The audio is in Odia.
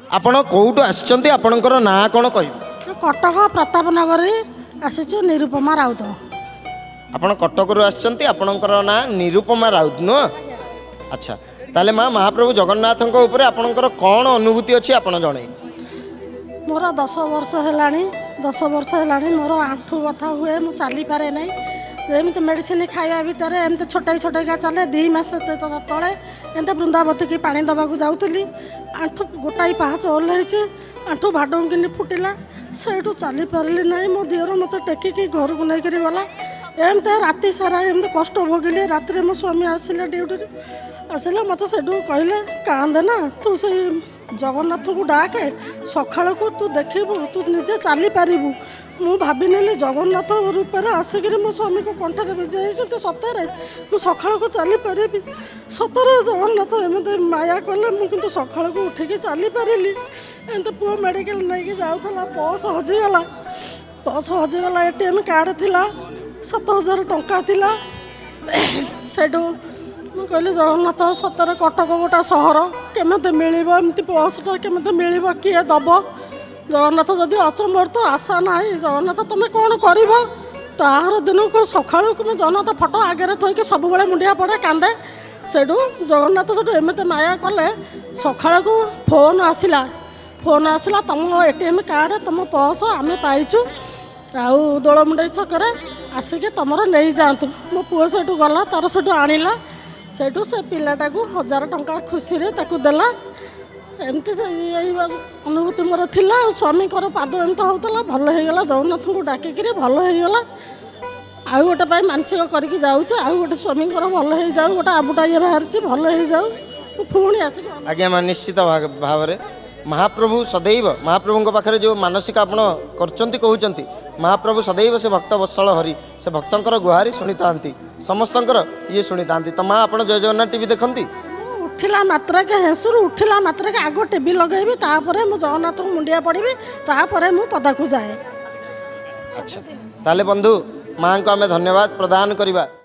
ଆପଣ କେଉଁଠୁ ଆସିଛନ୍ତି ଆପଣଙ୍କର ନାଁ କ'ଣ କହିବେ? କଟକ ପ୍ରତାପନଗର ଆସିଛୁ ନିରୁପମା ରାଉତ। ଆପଣ କଟକରୁ ଆସିଛନ୍ତି ଆପଣଙ୍କର ନାଁ ନିରୁପମା ରାଉତ ନୁହଁ? ଆଚ୍ଛା ତାହେଲେ ମା ମହାପ୍ରଭୁ ଜଗନ୍ନାଥଙ୍କ ଉପରେ ଆପଣଙ୍କର କ'ଣ ଅନୁଭୂତି ଅଛି ଆପଣ ଜଣେଇ? ମୋର 10 ବର୍ଷ ହେଲାଣି 10 ବର୍ଷ ହେଲାଣି ମୋର ଆଣ୍ଠୁ ବଥା ହୁଏ, ମୁଁ ଚାଲିପାରେ ନାହିଁ। ଏମିତି ମେଡ଼ିସିନ ଖାଇବା ଭିତରେ ଏମିତି ଛୋଟେଇକା ଚାଲେ। 2 ମାସ ତଳେ ଏମିତି ବୃନ୍ଦାବତୀକି ପାଣି ଦେବାକୁ ଯାଉଥିଲି, ଆଣ୍ଠୁ ଗୋଟାଏ ପାହାଚ ଓହ୍ଲେଇଛି, ଆଣ୍ଠୁ ଭାଡ଼ୁଙ୍ଗିନି ଫୁଟିଲା, ସେଇଠୁ ଚାଲିପାରିଲି ନାହିଁ। ମୋ ଦିଅର ମୋତେ ଟେକିକି ଘରକୁ ନେଇକରି ଗଲା। ଏମିତି ରାତି ସାରା ଏମିତି କଷ୍ଟ ଭୋଗିଲି। ରାତିରେ ମୋ ସ୍ୱାମୀ ଆସିଲେ ଡ୍ୟୁଟିରୁ, ଆସିଲେ ମୋତେ ସେଠୁ କହିଲେ କାନ୍ଦେ ନା, ତୁ ସେଇ ଜଗନ୍ନାଥଙ୍କୁ ଡାକେ, ସକାଳକୁ ତୁ ଦେଖିବୁ, ତୁ ନିଜେ ଚାଲିପାରିବୁ। ମୁଁ ଭାବିନେଲି ଜଗନ୍ନାଥ ରୂପରେ ଆସିକିରି ମୋ ସ୍ୱାମୀକୁ କଣ୍ଠରେ ବିଜେ ହେଇଛନ୍ତି, ସତରେ ମୁଁ ସକାଳକୁ ଚାଲିପାରିବି। ସତରେ ଜଗନ୍ନାଥ ଏମିତି ମାୟା କଲେ, ମୁଁ କିନ୍ତୁ ସକାଳକୁ ଉଠିକି ଚାଲିପାରିଲି। ଏମିତି ପୁଅ ମେଡ଼ିକାଲ ନେଇକି ଯାଉଥିଲା, ପର୍ସ ହଜିଗଲା। ATM କାର୍ଡ଼ ଥିଲା, 7,000 ଟଙ୍କା ଥିଲା। ସେଇଠୁ ମୁଁ କହିଲି ଜଗନ୍ନାଥ ସତରେ କଟକ ଗୋଟା ସହର, କେମିତି ମିଳିବ ଏମିତି ପର୍ସଟା, କେମିତି ମିଳିବ, କିଏ ଦେବ? ଜଗନ୍ନାଥ ଯଦି ଅଛ, ମୋର ତ ଆଶା ନାହିଁ। ଜଗନ୍ନାଥ ତୁମେ କ'ଣ କରିବ? ତାହାର ଦିନକୁ ସକାଳକୁ ମୁଁ ଜଗନ୍ନାଥ ଫଟୋ ଆଗରେ ଥୋଇକି ସବୁବେଳେ ମୁଣ୍ଡିଆ ପଡ଼େ, କାନ୍ଦେ। ସେଠୁ ଜଗନ୍ନାଥ ସେଠୁ ଏମିତି ମାୟା କଲେ, ସକାଳକୁ ଫୋନ୍ ଆସିଲା, ତୁମ ATM କାର୍ଡ଼, ତୁମ ପର୍ସ ଆମେ ପାଇଛୁ, ଆଉ ଦୋଳମୁଣ୍ଡେଇ ଛକରେ ଆସିକି ତୁମର ନେଇଯାଆନ୍ତୁ। ମୋ ପୁଅ ସେଠୁ ଗଲା, ତାର ସେଠୁ ଆଣିଲା। ସେଇଠୁ ସେ ପିଲାଟାକୁ 1,000 ଟଙ୍କା ଖୁସିରେ ତାକୁ ଦେଲା। ଏମିତି ଏଇ ଅନୁଭୂତି ମୋର ଥିଲା। ଆଉ ସ୍ୱାମୀଙ୍କର ପାଦ ଏମିତି ହେଉଥିଲା, ଭଲ ହେଇଗଲା, ଜଗନ୍ନାଥଙ୍କୁ ଡାକିକିରି ଭଲ ହେଇଗଲା। ଆଉ ଗୋଟେ ପାଇଁ ମାନସିକ କରିକି ଯାଉଛି, ଆଉ ଗୋଟେ ସ୍ୱାମୀଙ୍କର ଭଲ ହେଇଯାଉ, ଗୋଟେ ଆବୁଟା ଇଏ ବାହାରିଛି, ଭଲ ହେଇଯାଉ, ମୁଁ ପୁଣି ଆସିକି। ଆଜ୍ଞା ମା ନିଶ୍ଚିତ ଭାବରେ ମହାପ୍ରଭୁ ସदैବ ମହାପ୍ରଭୁଙ୍କ ପାଖରେ ଯେଉଁ ମାନସିକ ଆପଣ କରୁଛନ୍ତି କହୁଛନ୍ତି, ମହାପ୍ରଭୁ ସदैବ ସେ ଭକ୍ତ ବତ୍ସଳ ହରି, ସେ ଭକ୍ତଙ୍କର ଗୁହାରି ଶୁଣିଥାନ୍ତି, ସମସ୍ତଙ୍କର ଇଏ ଶୁଣିଥାନ୍ତି। ତ ମା ଆପଣ ଜୟ ଜଗନ୍ନାଥ ଟିଭି ଦେଖନ୍ତି? ଉଠିଲା ମାତ୍ରକେ, ହେଁସୁରୁ ଉଠିଲା ମାତ୍ରକେ ଆଗ ଟିଭି ଲଗାଇବି, ତାପରେ ମୁଁ ଜଗନ୍ନାଥଙ୍କୁ ମୁଣ୍ଡିଆ ପଡ଼ିବି, ତାପରେ ମୁଁ ପଦାକୁ ଯାଏ। ଆଚ୍ଛା ତାହେଲେ ବନ୍ଧୁ ମାଙ୍କୁ ଆମେ ଧନ୍ୟବାଦ ପ୍ରଦାନ କରିବା।